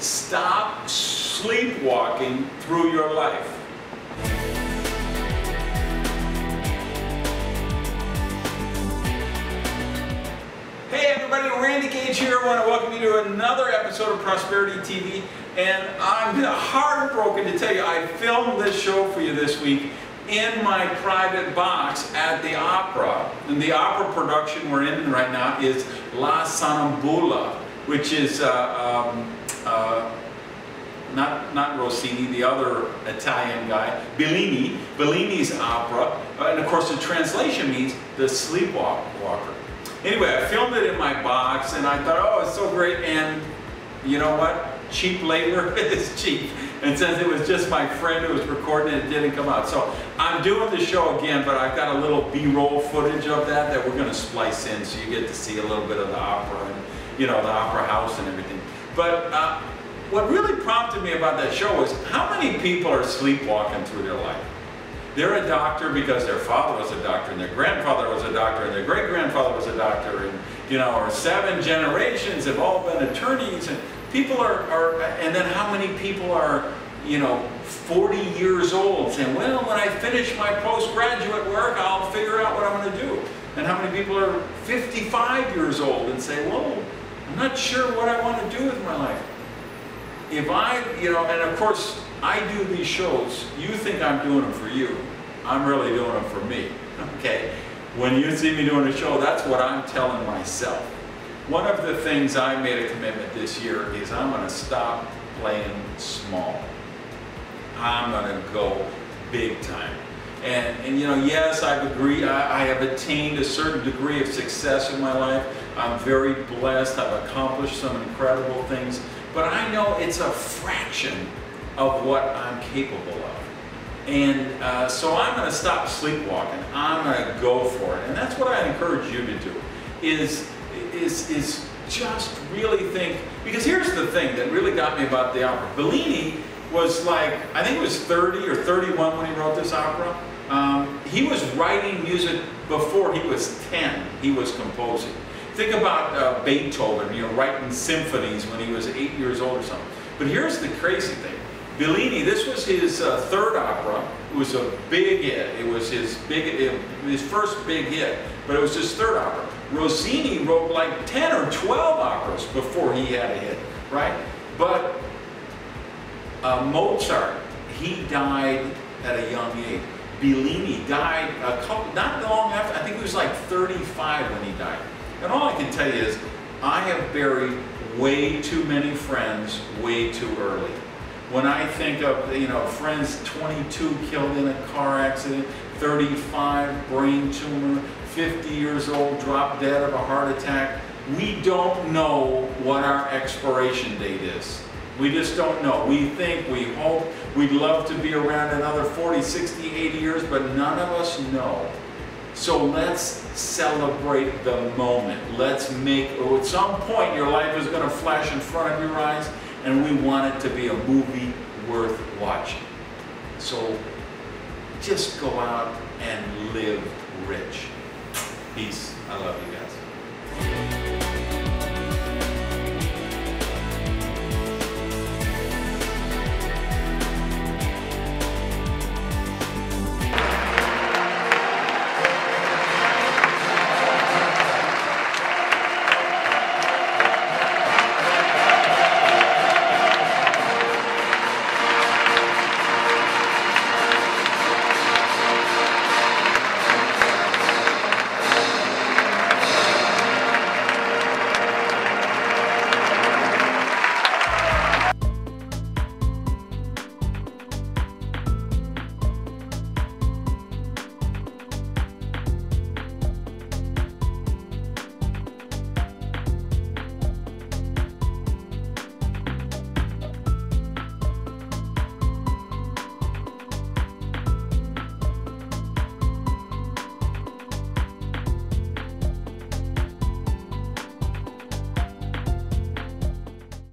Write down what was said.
stop sleepwalking through your life. Hey everybody, Randy Gage here. I want to welcome you to another episode of Prosperity TV. And I'm heartbroken to tell you, I filmed this show for you this week in my private box at the opera. And the opera production we're in right now is La Sonnabula, which is not Rossini, the other Italian guy, Bellini's opera. And of course the translation means the sleepwalker. Anyway, I filmed it in my box and I thought, oh, it's so great. And you know what? Cheap labor is cheap. And since it was just my friend who was recording it, it didn't come out. So I'm doing the show again, but I've got a little B-roll footage of that we're going to splice in so you get to see a little bit of the opera and, you know, the opera house and everything. But what really prompted me about that show was how many people are sleepwalking through their life? They're a doctor because their father was a doctor and their grandfather was a doctor and their great-grandfather was a doctor, and, you know, or 7 generations have all been attorneys, and people and then how many people are, you know, 40 years old saying, well, when I finish my postgraduate work, I'll figure out what I'm going to do. And how many people are 55 years old and say, well, I'm not sure what I want to do with my life. If you know, and of course, I do these shows, you think I'm doing them for you. I'm really doing them for me, okay? When you see me doing a show, that's what I'm telling myself. One of the things I made a commitment this year is I'm going to stop playing small. I'm going to go big time. And you know, yes, I have attained a certain degree of success in my life. I'm very blessed. I've accomplished some incredible things. But I know it's a fraction of what I'm capable of. And so I'm going to stop sleepwalking. I'm going to go for it. And that's what I encourage you to do, is just really think, because here's the thing that really got me about the opera. Bellini was like, I think it was 30 or 31 when he wrote this opera. He was writing music before he was 10. He was composing. Think about Beethoven, you know, writing symphonies when he was 8 years old or something. But here's the crazy thing. Bellini, this was his third opera. It was a big hit. It was his first big hit, but it was his third opera. Rossini wrote like 10 or 12 operas before he had a hit, right? But Mozart, he died at a young age. Bellini died not long after, I think he was like 35 when he died. And all I can tell you is, I have buried way too many friends way too early. When I think of, you know, friends 22 killed in a car accident, 35 brain tumor, 50 years old dropped dead of a heart attack, we don't know what our expiration date is. We just don't know. We think, we hope, we'd love to be around another 40, 60, 80 years, but none of us know. So let's celebrate the moment. Let's make, at some point your life is going to flash in front of your eyes, and we want it to be a movie worth watching. So just go out and live rich. Peace. I love you guys.